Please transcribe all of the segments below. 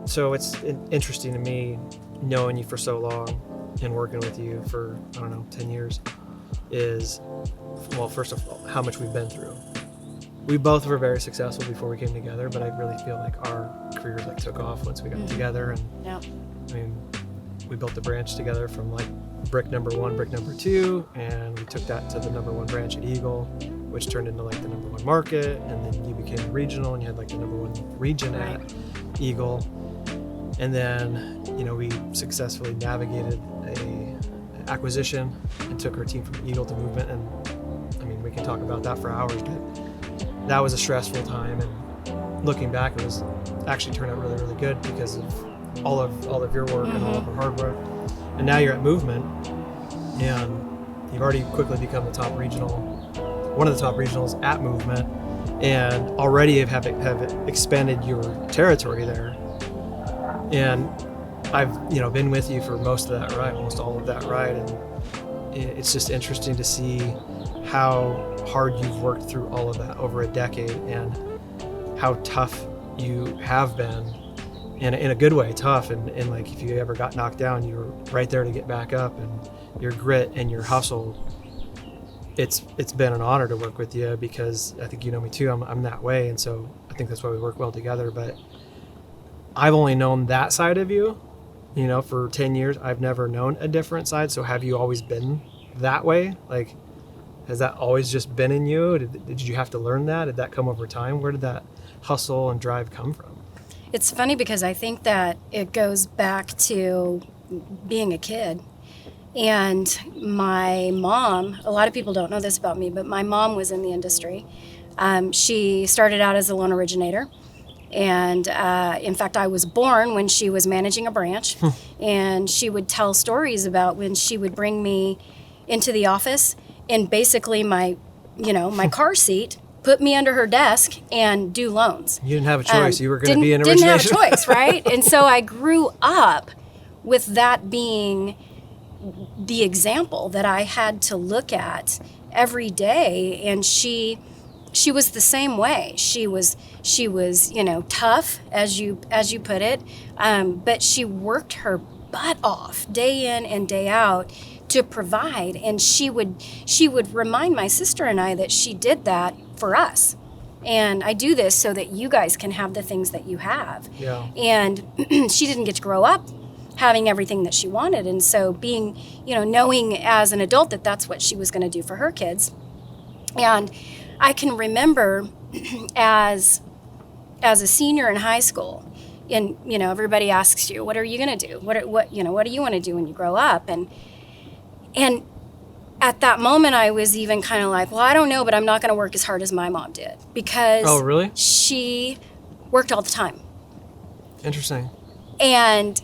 So it's interesting to me, knowing you for so long and working with you for, 10 years, is, well, first of all, how much we've been through. We both were very successful before we came together, but I really feel like our careers took off once we got together. And yeah. I mean, we built the branch together from brick number 1, brick number 2, and we took that to the number 1 branch at Eagle, which turned into the number 1 market, and then you became regional and you had the number 1 region Right. at Eagle. And then, we successfully navigated a acquisition and took our team from Eagle to Movement. And I mean, we can talk about that for hours, but that was a stressful time. And looking back, it was actually turned out really, really good because of all of your work and all of our hard work. And now you're at Movement, and you've already quickly become one of the top regionals at Movement, and already have expanded your territory there. And I've been with you for most of that ride, almost all of that ride, and it's just interesting to see how hard you've worked through all of that over a decade, and how tough you have been, and in a good way, tough. And if you ever got knocked down, you were right there to get back up, and your grit and your hustle. It's been an honor to work with you, because I think you know me too. I'm that way, and so I think that's why we work well together. But I've only known that side of you, for 10 years. I've never known a different side. So have you always been that way? Has that always just been in you? Did you have to learn that? Did that come over time? Where did that hustle and drive come from? It's funny because I think that it goes back to being a kid. And my mom, a lot of people don't know this about me, but my mom was in the industry. She started out as a loan originator. And in fact, I was born when she was managing a branch. And she would tell stories about when she would bring me into the office and basically my car seat, put me under her desk and do loans. You didn't have a choice. You were going to be an origination. Didn't have a choice, right? And so I grew up with that being the example that I had to look at every day. And she was the same way. She was tough, as you put it, but she worked her butt off day in and day out to provide. And she would remind my sister and I that she did that for us. And I do this so that you guys can have the things that you have. Yeah. And she didn't get to grow up having everything that she wanted. And so being, knowing as an adult that that's what she was going to do for her kids. And I can remember as a senior in high school, and everybody asks you, what are you going to do? What do you want to do when you grow up? And at that moment, I was even kind of like, well, I don't know, but I'm not going to work as hard as my mom did, because oh, really? She worked all the time. Interesting. And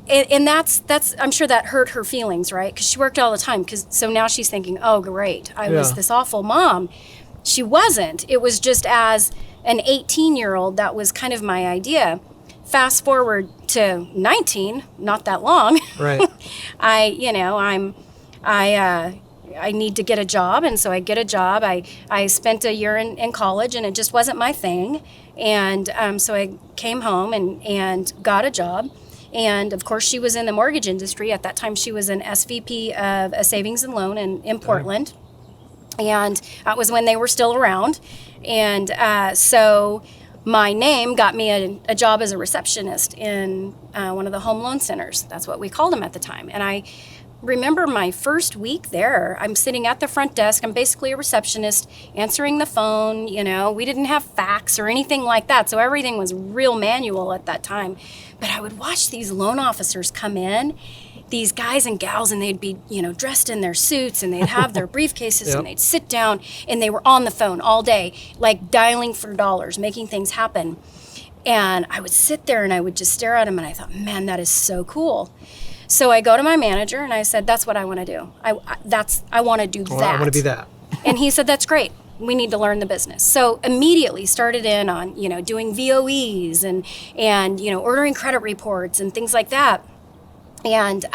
that's I'm sure that hurt her feelings, right? Because she worked all the time. So now she's thinking, oh, great, I was this awful mom. She wasn't. It was just as an 18-year-old, that was kind of my idea. Fast forward to 19, not that long. Right. I need to get a job, and so I get a job. I spent a year in college, and it just wasn't my thing. And so I came home and got a job. And of course, she was in the mortgage industry. At that time, she was an SVP of a savings and loan in Portland. And that was when they were still around. And so my name got me a job as a receptionist in one of the home loan centers. That's what we called them at the time. And I remember my first week there, I'm sitting at the front desk. I'm basically a receptionist, answering the phone. We didn't have fax or anything like that, so everything was real manual at that time. But I would watch these loan officers come in, these guys and gals, and they'd be, dressed in their suits, and they'd have their briefcases, Yep. and they'd sit down, and they were on the phone all day, dialing for dollars, making things happen. And I would sit there and I would just stare at them, and I thought, man, that is so cool. So I go to my manager and I said, that's what I want to do. I want to do that. I want to be that. And he said, that's great. We need to learn the business. So immediately started in on, doing VOEs and ordering credit reports and things like that. and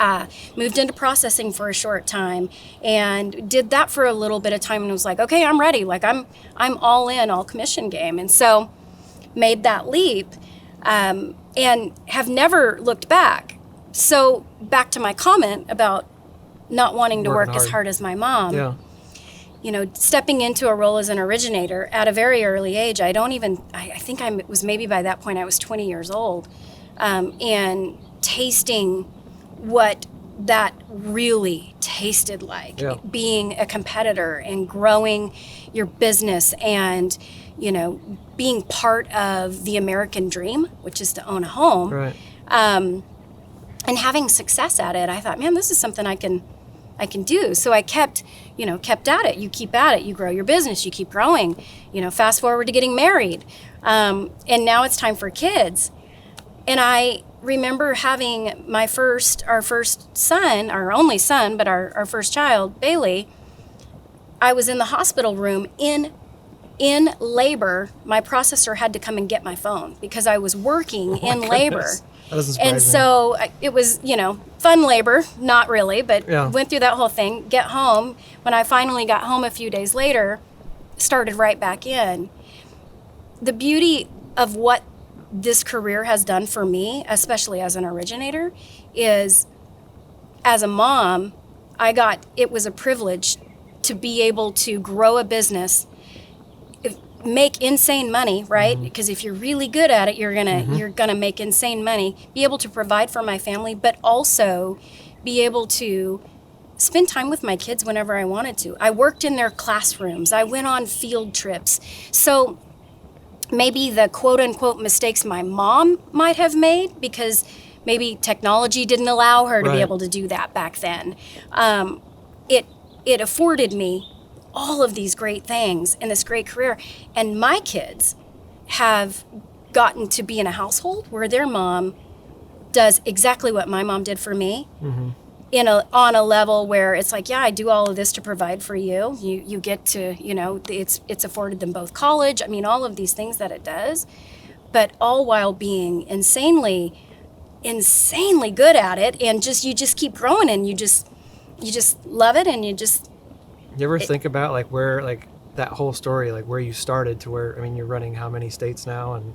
moved into processing for a short time and did that for a little bit of time and was like, okay, I'm ready. Like I'm all in, all commission game. And so made that leap and have never looked back. So back to my comment about not wanting to Working work as hard as my mom. Yeah. You know, stepping into a role as an originator at a very early age. I think I was maybe by that point I was 20 years old, and tasting what that really tasted like, Yeah. being a competitor and growing your business and, you know, being part of the American dream, which is to own a home, Right. and having success at it. I thought, man, this is something I can do. So I kept at it. You keep at it. You grow your business. You keep growing. You know, fast forward to getting married, and now it's time for kids. And I remember having our first son, our only son, but our first child, Bailey. I was in the hospital room in labor. My processor had to come and get my phone because I was working in labor. That doesn't surprise me. And so it was, fun labor, not really, but Yeah. went through that whole thing, get home. When I finally got home a few days later, started right back in. The beauty of what this career has done for me, especially as an originator, is as a mom, it was a privilege to be able to grow a business, make insane money, right? Because if you're really good at it, you're gonna make insane money, be able to provide for my family, but also be able to spend time with my kids whenever I wanted to. I worked in their classrooms. I went on field trips. So maybe the quote unquote mistakes my mom might have made, because maybe technology didn't allow her to be Right. able to do that back then. It afforded me all of these great things in this great career. And my kids have gotten to be in a household where their mom does exactly what my mom did for me, on a level where it's like, yeah, I do all of this to provide for you. You get to, it's afforded them both college. I mean, all of these things that it does, but all while being insanely good at it. And you just keep growing, and you just love it. And You ever think about like where, like that whole story, like where you started to where, I mean, you're running how many states now, and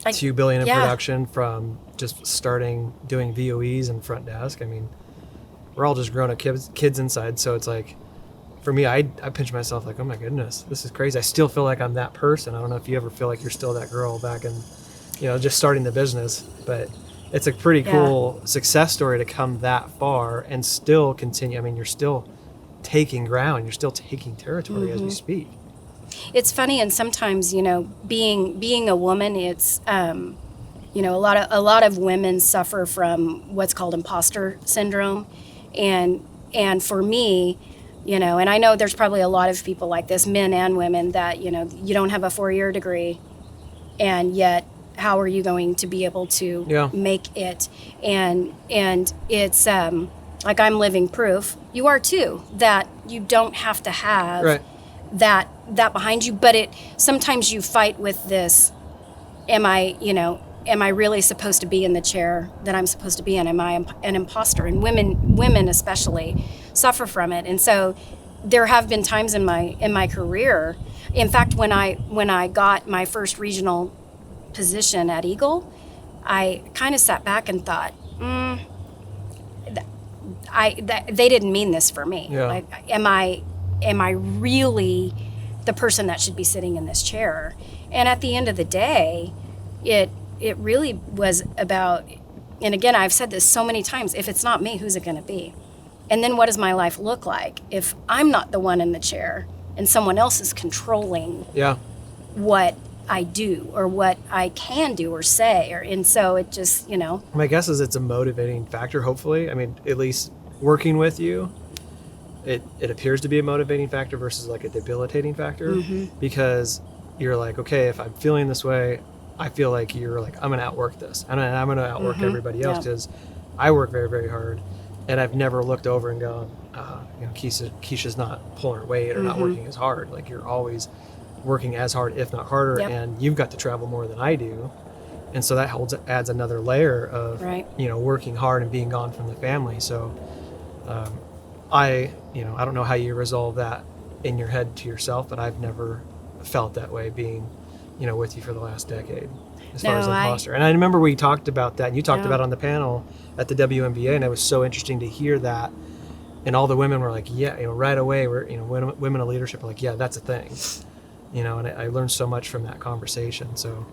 $2 billion in yeah. production from just starting doing VOEs and front desk. I mean, we're all just grown-up kids inside. So it's like, for me, I pinch myself like, oh my goodness, this is crazy. I still feel like I'm that person. I don't know if you ever feel like you're still that girl back in, just starting the business, but it's a pretty cool success story to come that far and still continue. I mean, you're still taking ground, you're still taking territory as we speak. It's funny, and sometimes, being a woman, it's a lot of women suffer from what's called imposter syndrome, and for me, and I know there's probably a lot of people like this, men and women, that you don't have a 4-year degree, and yet how are you going to be able to make it? And it's like, I'm living proof. You are too, that you don't have to have that behind you, but sometimes you fight with this, am I really supposed to be in the chair that I'm supposed to be in? Am I an imposter? And women especially suffer from it. And so there have been times in my career, in fact, when I got my first regional position at Eagle, I kind of sat back and thought, they didn't mean this for me. Yeah. Like, am I really the person that should be sitting in this chair? And at the end of the day, it really was about, and again, I've said this so many times, if it's not me, who's it going to be? And then what does my life look like if I'm not the one in the chair and someone else is controlling what I do or what I can do or say? And so it just, My guess is it's a motivating factor, hopefully. I mean, at least working with you, it appears to be a motivating factor versus like a debilitating factor, because you're like, okay, if I'm feeling this way, I feel like you're like, I'm going to outwork this. And I'm going to outwork everybody else, because I work very, very hard. And I've never looked over and gone, Kisha's not pulling her weight or not working as hard. Like, you're always working as hard, if not harder. And you've got to travel more than I do. And so that adds another layer of, Right. working hard and being gone from the family. So I don't know how you resolve that in your head to yourself, but I've never felt that way being, with you for the last decade as far as imposter. And I remember we talked about that, and you talked about it on the panel at the WNBA, and it was so interesting to hear that. And all the women were like, yeah, right away, women in leadership are like, yeah, that's a thing. And I learned so much from that conversation. So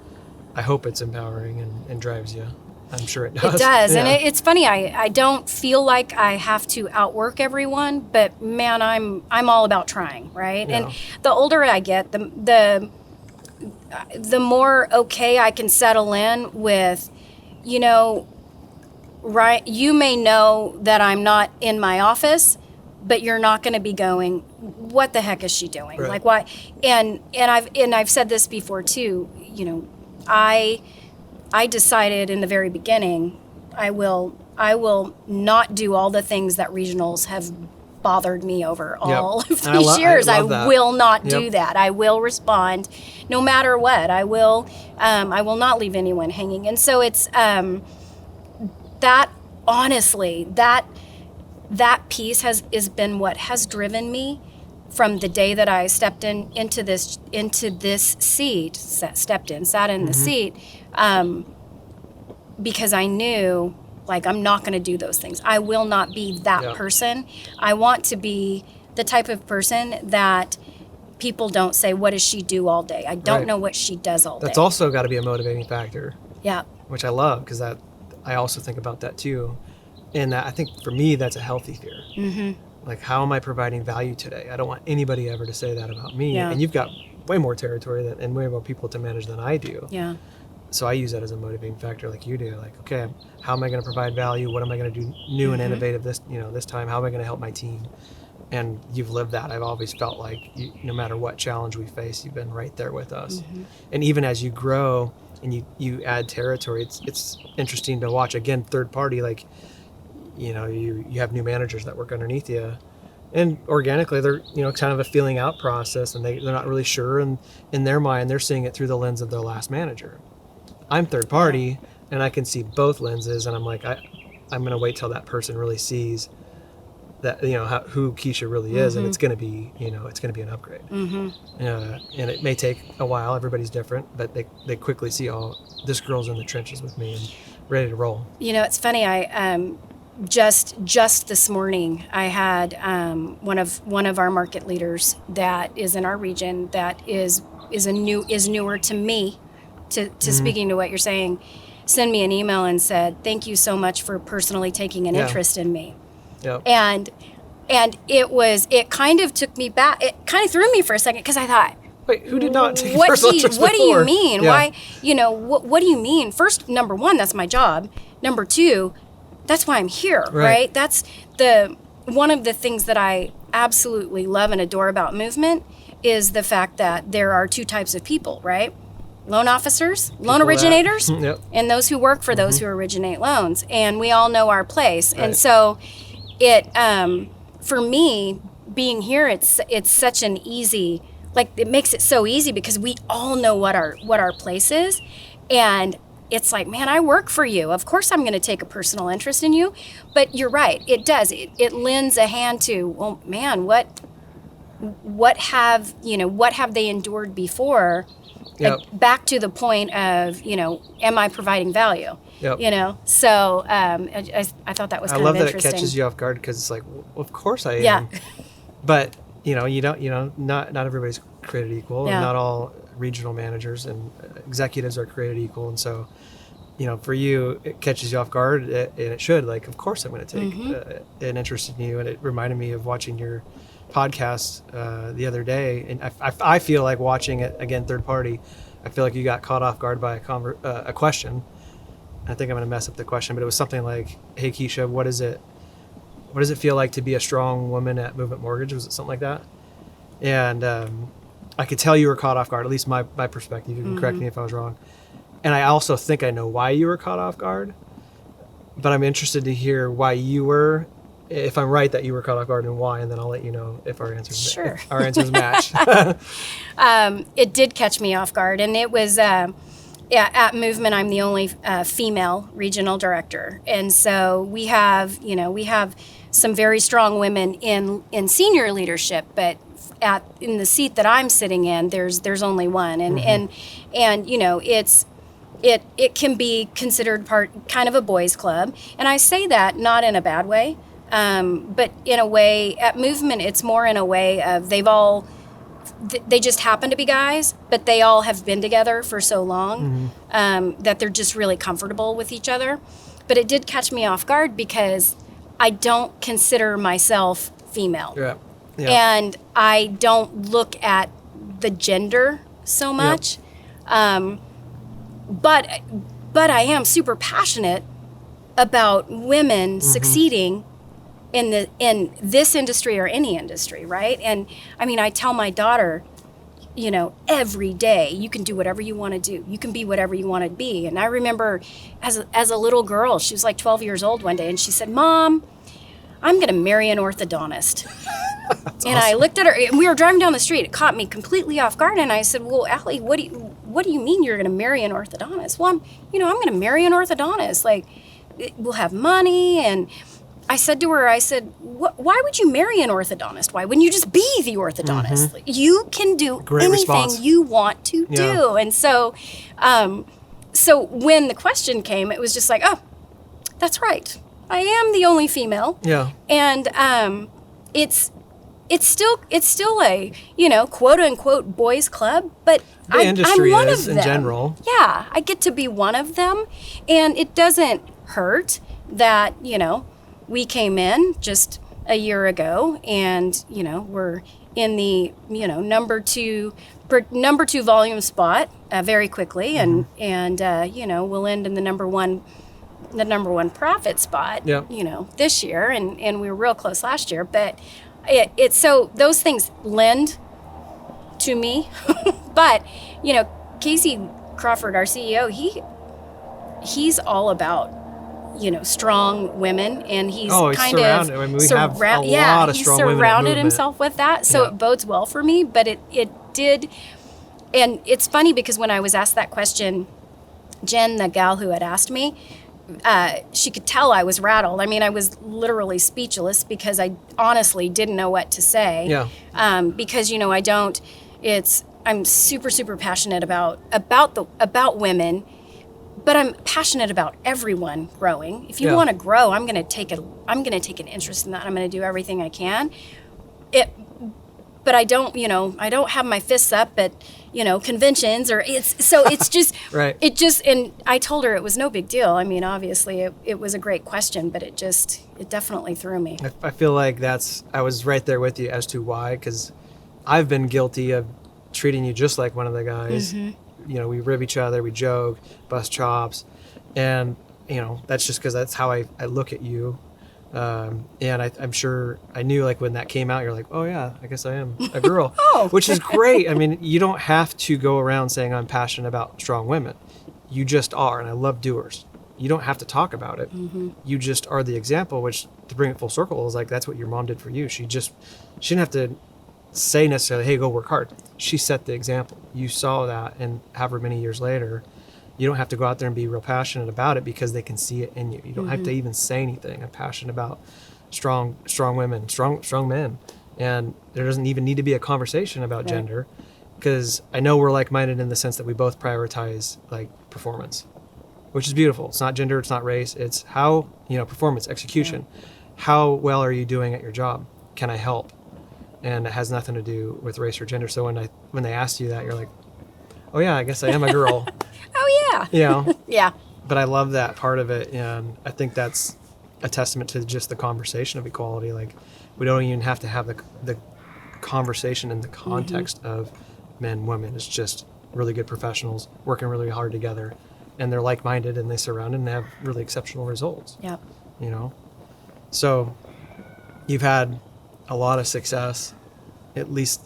I hope it's empowering and drives you. I'm sure it does. It does. Yeah. And it's funny, I don't feel like I have to outwork everyone, but man, I'm all about trying, right? Yeah. And the older I get, the more okay I can settle in with, right, you may know that I'm not in my office, but you're not going to be going, what the heck is she doing? Right. Like, why? And I've said this before too, I decided in the very beginning, I will not do all the things that regionals have bothered me over all of these years. I will not do that. I will respond no matter what. I will not leave anyone hanging. And so it's that, honestly, that piece has been what has driven me from the day that I stepped into this seat, sat in the seat, because I knew, like, I'm not going to do those things. I will not be that person. I want to be the type of person that people don't say, what does she do all day? I don't know what she does all day. That's also got to be a motivating factor. Yeah. Which I love, because I also think about that too. And I think for me, that's a healthy fear. Mm-hmm. Like, how am I providing value today? I don't want anybody ever to say that about me. Yeah. And you've got way more territory and way more people to manage than I do. Yeah. So I use that as a motivating factor, like you do. Like, okay, how am I going to provide value? What am I going to do new and innovative this time? How am I going to help my team? And you've lived that. I've always felt like no matter what challenge we face, you've been right there with us. Mm-hmm. And even as you grow and you add territory, it's interesting to watch. Again, third party, like, you have new managers that work underneath you. And organically, they're, kind of a feeling out process, and they're not really sure. And in their mind, they're seeing it through the lens of their last manager. I'm third party, and I can see both lenses, and I'm like, I'm going to wait till that person really sees that, who Kisha really is, and it's going to be, it's going to be an upgrade. Mm-hmm. And it may take a while. Everybody's different, but they quickly see, oh, this girl's in the trenches with me and ready to roll. It's funny. I just this morning, I had one of our market leaders that is in our region that is newer to me. To speaking to what you're saying, send me an email and said, thank you so much for personally taking an interest in me. Yep. And it kind of took me back. It kind of threw me for a second, because I thought, wait, who did not take personal interest what do before? you mean? Yeah. Why, what do you mean? First, number one, that's my job. Number two, that's why I'm here, right? That's one of the things that I absolutely love and adore about movement is the fact that there are two types of people, right? Loan officers, loan originators, and those who work for those who originate loans. And we all know our place. Right. And so for me, being here, it's such an easy, like, it makes it so easy because we all know what our place is. And it's like, man, I work for you. Of course I'm going to take a personal interest in you. But you're right, it does. It lends a hand to, well, man, what have they endured before? Yep. Back to the point of, am I providing value? Yep. So I thought that was kind of interesting. I love that it catches you off guard, because it's like, well, of course I am. Yeah. But, not everybody's created equal, and not all regional managers and executives are created equal. And so, for you, it catches you off guard, and it should. Like, of course I'm going to take an interest in you. And it reminded me of watching your podcast the other day, and I feel like watching it again, third party, I feel like you got caught off guard by a question. I think I'm going to mess up the question, but it was something like, hey Kisha, what does it feel like to be a strong woman at Movement Mortgage? Was it something like that? And I could tell you were caught off guard, at least my perspective. You can correct me if I was wrong. And I also think I know why you were caught off guard, but I'm interested to hear why you were, if I'm right that you were caught off guard, and why, and then I'll let you know if our answers match. It did catch me off guard, and it was at Movement, I'm the only female regional director, and so we have some very strong women in senior leadership, but in the seat that I'm sitting in, there's only one, and it can be considered kind of a boys' club, and I say that not in a bad way, but in a way at Movement, it's more in a way of they just happen to be guys, but they all have been together for so long that they're just really comfortable with each other. But it did catch me off guard because I don't consider myself female. Yeah. Yeah. And I don't look at the gender so much. Yep. But I am super passionate about women succeeding in this industry or any industry, right? And I mean, I tell my daughter, every day you can do whatever you want to do. You can be whatever you want to be. And I remember as a little girl, she was like 12 years old one day, and she said, "Mom, I'm going to marry an orthodontist." That's and awesome. I looked at her, and we were driving down the street. It caught me completely off guard, and I said, "Well, Allie, what do you mean you're going to marry an orthodontist?" "Well, I'm going to marry an orthodontist. Like, we'll have money." And I said to her, "Why would you marry an orthodontist? Why wouldn't you just be the orthodontist? Like, you can do Great anything response. you want to Yeah. do." And so when the question came, it was just like, "Oh, that's right. I am the only female." Yeah. And it's still a quote unquote boys club, but The industry I'm one is of them. in general. Yeah, I get to be one of them, and it doesn't hurt that we came in just a year ago, and we're in the number two volume spot very quickly, and we'll end in the number one profit spot, Yep. this year, and we were real close last year, but it's so those things lend to me. But Casey Crawford, our CEO, he's all about strong women, and he's kind surrounded. of I mean, we have a lot of he's strong women at surrounded Movement. himself with that, so Yeah. it bodes well for me. But it did, and it's funny because when I was asked that question, Jen, the gal who had asked me, she could tell I was rattled. I mean, I was literally speechless because I honestly didn't know what to say. Yeah. Because I'm super, super passionate about women, but I'm passionate about everyone growing. If you Yeah. want to grow, I'm gonna take an interest in that. I'm gonna do everything I can. But I don't have my fists up at conventions, or it's just Right. and I told her it was no big deal. I mean, obviously it was a great question, but it definitely threw me. I feel like I was right there with you as to why, because I've been guilty of treating you just like one of the guys. We rib each other, we joke, bust chops, and that's just because that's how I look at you. And I'm sure I knew, like, when that came out, you're like, "Oh yeah, I guess I am a girl." Which is great. I mean, you don't have to go around saying I'm passionate about strong women. You just are, and I love doers. You don't have to talk about it. You just are the example, which, to bring it full circle, is like, that's what your mom did for you. She didn't have to say necessarily, "Hey, go work hard." She set the example. You saw that, and however many years later, you don't have to go out there and be real passionate about it because they can see it in you. You don't have to even say anything. I'm passionate about strong women, strong men. And there doesn't even need to be a conversation about gender, because I know we're like-minded in the sense that we both prioritize like performance, which is beautiful. It's not gender, it's not race. It's how, performance, execution. Yeah. How well are you doing at your job? Can I help? And it has nothing to do with race or gender. So when they asked you that, you're like, "Oh yeah, I guess I am a girl." Oh yeah. Yeah. But I love that part of it, and I think that's a testament to just the conversation of equality. Like, we don't even have to have the conversation in the context of men, women. It's just really good professionals working really hard together, and they're like-minded, and they surround it, and they have really exceptional results. Yep. So you've had a lot of success, at least,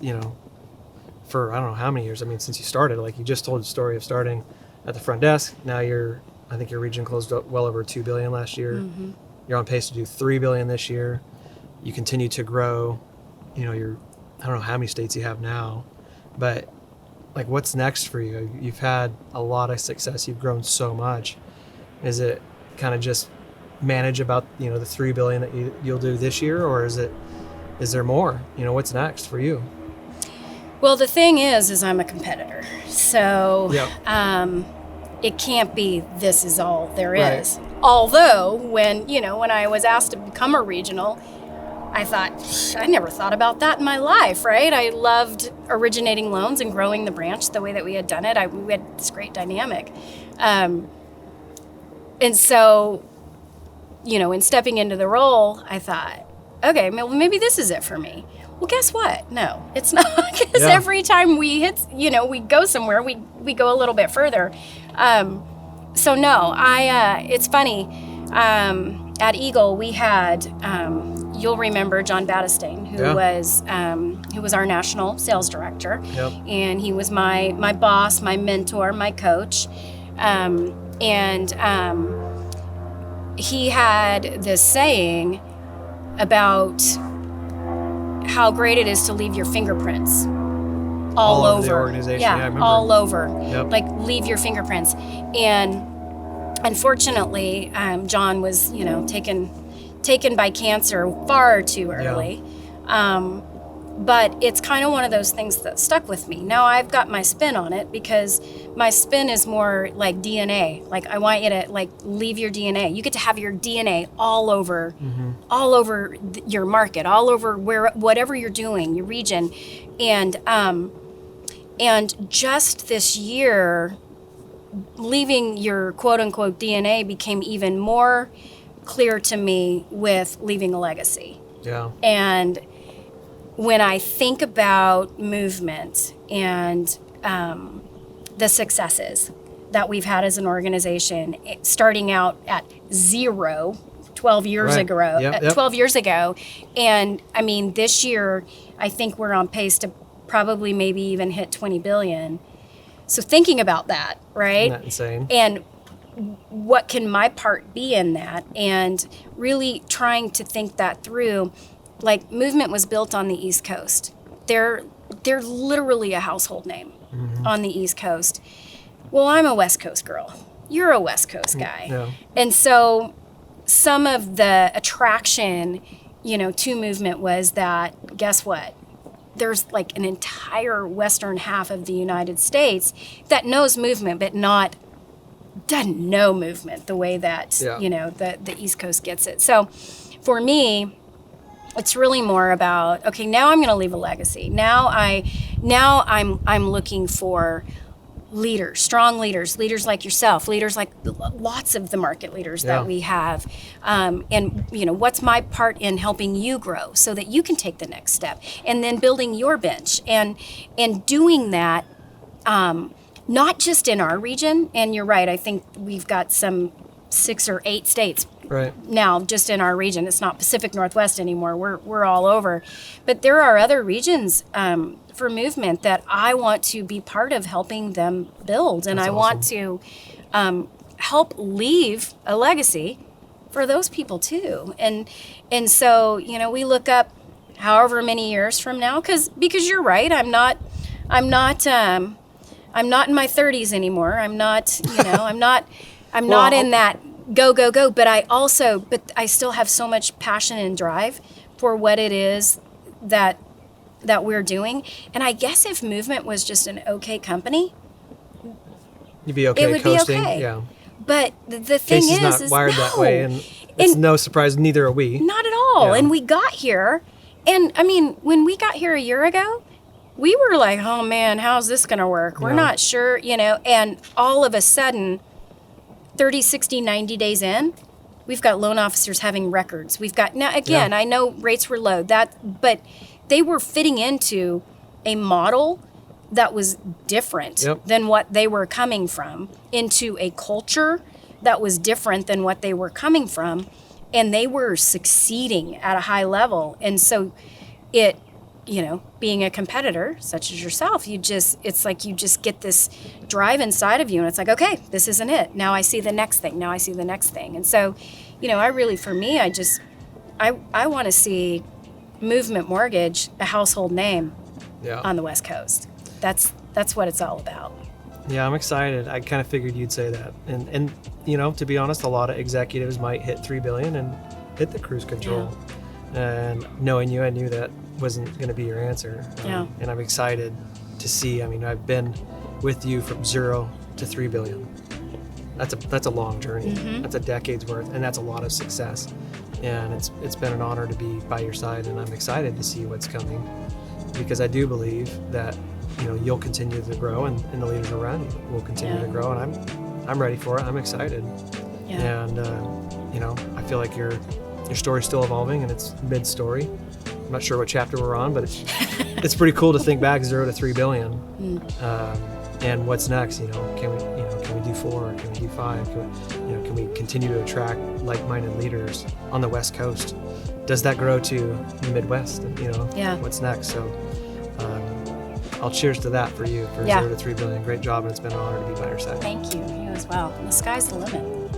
for I don't know how many years. I mean, since you started, like, you just told the story of starting at the front desk. Now I think your region closed up well over $2 billion last year. You're on pace to do $3 billion this year. You continue to grow. I don't know how many states you have now, but like, what's next for you? You've had a lot of success. You've grown so much. Is it kind of just manage about, the $3 billion that you'll do this year, or is there more? What's next for you? Well, the thing is I'm a competitor. So Yep. It can't be this is all there Right. is. Although when I was asked to become a regional, I thought, I never thought about that in my life, right? I loved originating loans and growing the branch the way that we had done it. We had this great dynamic. And so, in stepping into the role, I thought, okay, well, maybe this is it for me. Well, guess what? No, it's not, because every time we hit, we go somewhere, we go a little bit further. So no, it's funny. At Eagle, we had, you'll remember John Battistane, who was our national sales director. Yep. And he was my boss, my mentor, my coach. He had this saying about how great it is to leave your fingerprints all over the organization. Yeah, I remember. all over. Yep. Like, leave your fingerprints. And unfortunately, John was, taken by cancer far too early. But it's kind of one of those things that stuck with me. Now I've got my spin on it, because my spin is more like DNA. Like, I want you to leave your DNA. You get to have your DNA all over, your market, all over whatever you're doing, your region, and just this year, leaving your quote unquote DNA became even more clear to me with leaving a legacy. Yeah. And when I think about movement and the successes that we've had as an organization, starting out at 0 12 years Right. ago, Yep. 12 years ago, and I mean, this year I think we're on pace to probably maybe even hit 20 billion. So thinking about that, right? Isn't that insane? And what can my part be in that? And really trying to think that through. Like, movement was built on the East Coast. They're literally a household name on the East Coast. Well, I'm a West Coast girl. You're a West Coast guy. Yeah. And so some of the attraction, to movement was that, guess what? There's like an entire western half of the United States that knows movement, but doesn't know movement the way that, the East Coast gets it. So for me, it's really more about, okay, now I'm going to leave a legacy. Now I'm looking for leaders, strong leaders like yourself, leaders like lots of the market leaders that we have. And what's my part in helping you grow so that you can take the next step, and then building your bench and doing that, not just in our region. And you're right, I think we've got some 6 or 8 states Right. now just in our region. It's not Pacific Northwest anymore. We're all over. But there are other regions for movement that I want to be part of helping them build. And That's I awesome. want to help leave a legacy for those people too. And so, we look up however many years from now, because you're right, I'm not in my 30s anymore. I'm not, I'm not in that go, but I still have so much passion and drive for what it is that we're doing. And I guess if movement was just an okay company, You'd be okay it would coasting. be okay. Yeah. But the thing Casey's is not wired no. that way, and it's no surprise, neither are we. Not at all. Yeah. And we got here, and I mean, when we got here a year ago, we were like, oh man, how's this going to work? We're Yeah. not sure, and all of a sudden, 30, 60, 90 days in, we've got loan officers having records. We've got, now again, Yeah. I know rates were low, but they were fitting into a model that was different Yep. than what they were coming from, into a culture that was different than what they were coming from, and they were succeeding at a high level. And so it, being a competitor such as yourself, it's like you just get this drive inside of you, and it's like, okay, this isn't it. Now I see the next thing. And so, I really, for me, I want to see Movement Mortgage a household name Yeah. on the West Coast. that's what it's all about. Yeah, I'm excited. I kind of figured you'd say that. And you know, to be honest, a lot of executives might hit 3 billion and hit the cruise control. And knowing you, I knew that wasn't going to be your answer. Yeah. And I'm excited to see. I mean, I've been with you from 0 to 3 billion. That's a long journey. That's a decade's worth, and that's a lot of success. And it's been an honor to be by your side, and I'm excited to see what's coming, because I do believe that, you know, you'll continue to grow, and the leaders around you will continue to grow, and I'm ready for it. I'm excited. And you know, I feel like your story's still evolving, and it's mid-story. I'm not sure what chapter we're on, but it's pretty cool to think back 0 to 3 billion. And what's next? You know, can we do 4? Can we do 5? Can we continue to attract like-minded leaders on the West Coast? Does that grow to the Midwest? You know, what's next? So I'll cheers to that for you, for 0 to 3 billion. Great job, and it's been an honor to be by your side. Thank you. You as well. And the sky's the limit.